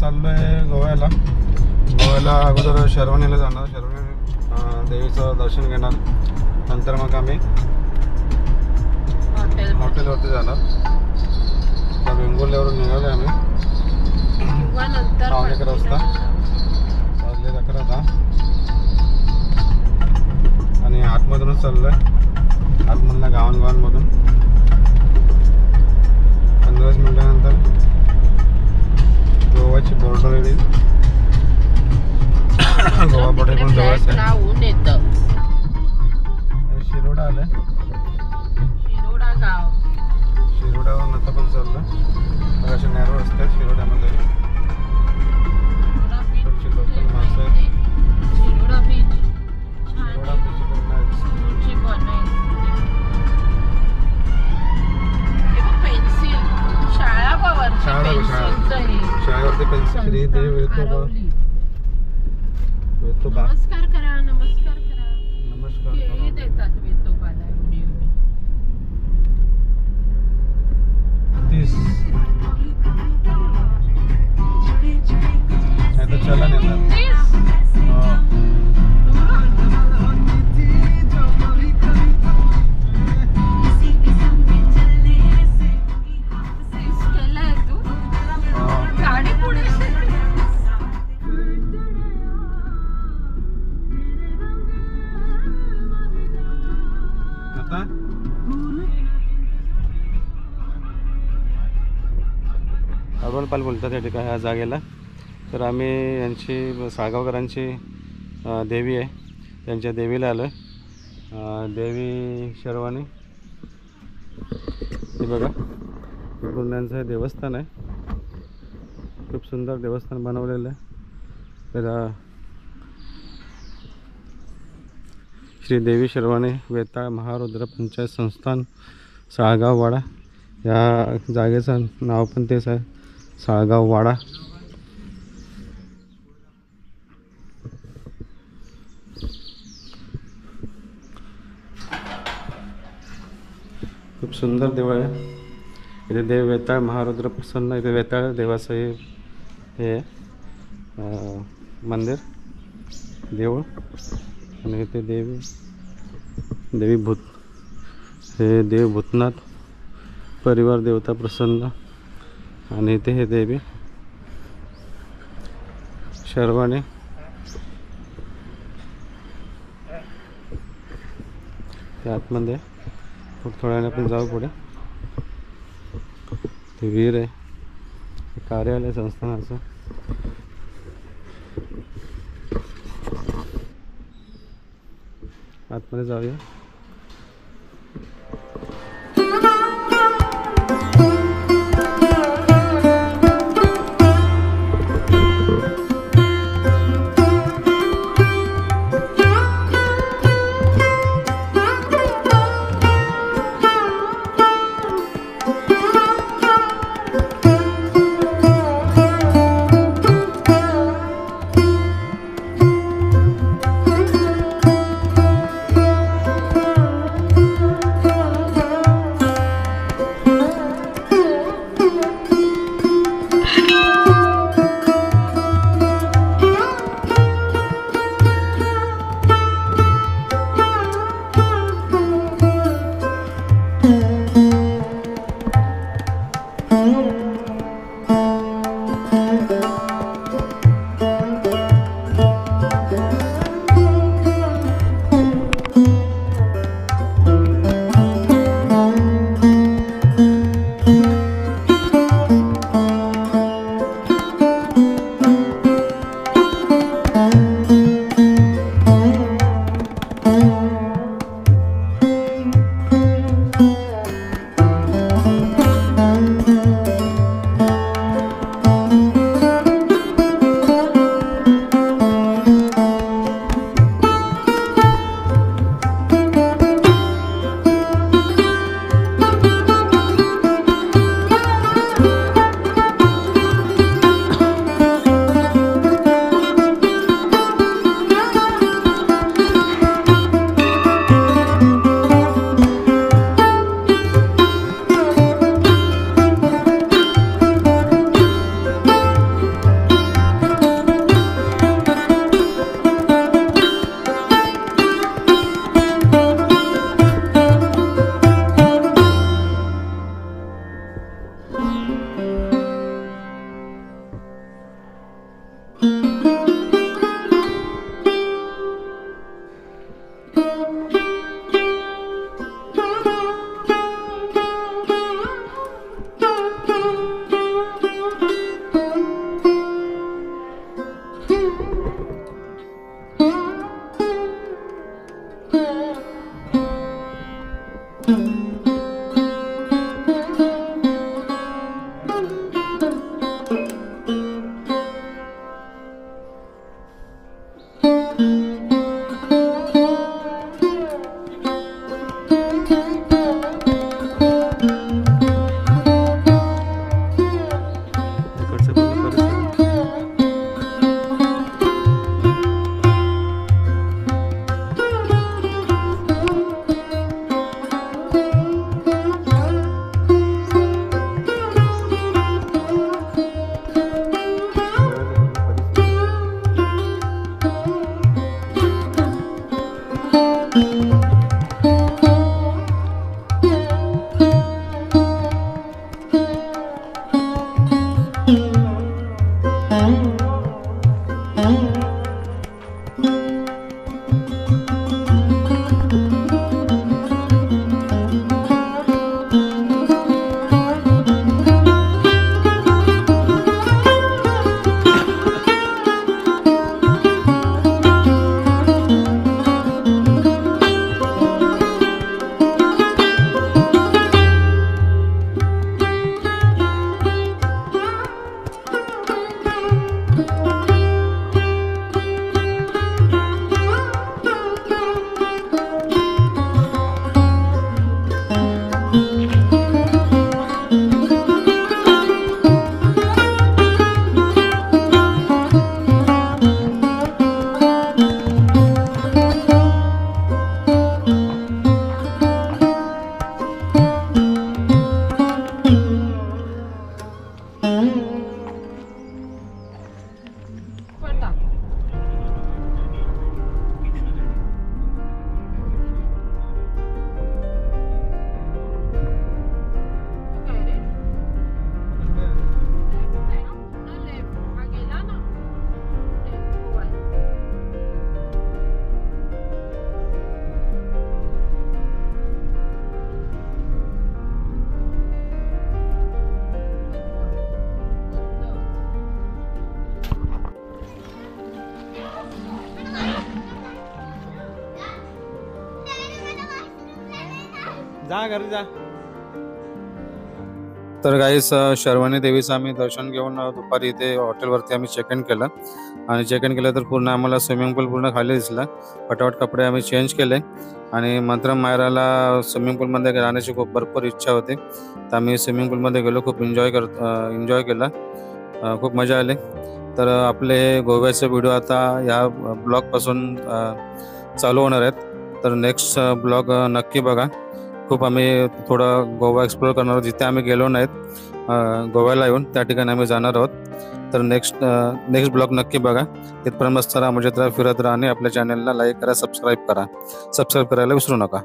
चाललो आहे गोव्याला अगोदर शर्वणीला जाणार, शर्वणी देवीचं दर्शन घेणार, नंतर मग आम्ही हॉटेलवरती जाणार. आता वेंगुर्ल्यावरून निघालो आम्ही 11:15 वाजता, वाजले 11:10 आणि आतमधूनच चाललो आहे, आतमधल्या गावांमधून 15 मिनिटानंतर गोवाची बॉर्डर येईल. गोवा बॉर्डर पण जवळच आहे. शिरोडा आलं, शिरोड्यावरून आता पण चाललं. असे नॅरो रस्ते आहेत शिरोड्यामध्ये, लोकल माणसं आहेत. शिरोडा बीच शाळेवरती पेन्सिल श्री देव येतो. नमस्कार करा, नमस्कार करा, नमस्कार हे देतात वेतोबाला एवढी 30 आता चला नेणार. गाडी पुढे अरुणपाल बोलतात या ठिकाणी ह्या जागेला. तर आम्ही यांची साळगावकरांची देवी आहे, त्यांच्या देवीला आलो आहे. देवी शर्वाणी हे बघा, गुरुनांचं हे देवस्थान आहे. खूप सुंदर देवस्थान बनवलेलं आहे. तर श्री देवी शर्वाणी वेताळ महारुद्र पंचायत संस्थान साळगाव वाडा, या जागेचं नाव पण तेच आहे, साळगाव वाडा. खूप सुंदर देऊळ आहे. इथे देव वेताळ महारुद्र प्रसन्न, इथे वेताळ देवाचं हे मंदिर देऊळ. आणि इथे देवी भूत, हे देव भूतनाथ परिवार देवता प्रसन्न. आणि इथे हे देवी शर्वाणी. त्या आतमध्ये थोड्या वेळाने आपण जाऊ पुढे. ते वीर आहे, कार्यालय संस्थानाचं. आतमध्ये जाऊया. जा घरी जा. तर गाईस शर्वणी देवीचं आम्ही दर्शन घेऊन दुपारी इथे हॉटेलवरती आम्ही चेक इन केलं आणि चेक इन केलं तर पूर्ण आम्हाला स्विमिंग पूल पूर्ण खाली दिसला. फटाफट कपडे आम्ही चेंज केले आणि मंत्र मायराला स्विमिंग पूलमध्ये राहण्याची खूप भरपूर इच्छा होती. तर आम्ही स्विमिंग पूलमध्ये गेलो, खूप एन्जॉय केला, खूप मजा आली. तर आपले हे गोव्याचे व्हिडिओ आता या ब्लॉगपासून चालू होणार आहेत. तर नेक्स्ट ब्लॉग नक्की बघा. खूप आम्ही थोडं गोवा एक्सप्लोर करणार आहोत, जिथे आम्ही गेलो नाहीत गोव्याला येऊन त्या ठिकाणी आम्ही जाणार आहोत. तर नेक्स्ट ब्लॉग नक्की बघा. तिथपर्यंत मस्त राहा, मजेत राहा, फिरत राहा आणि आपल्या चॅनलला लाईक करा, सबस्क्राईब करायला विसरू नका.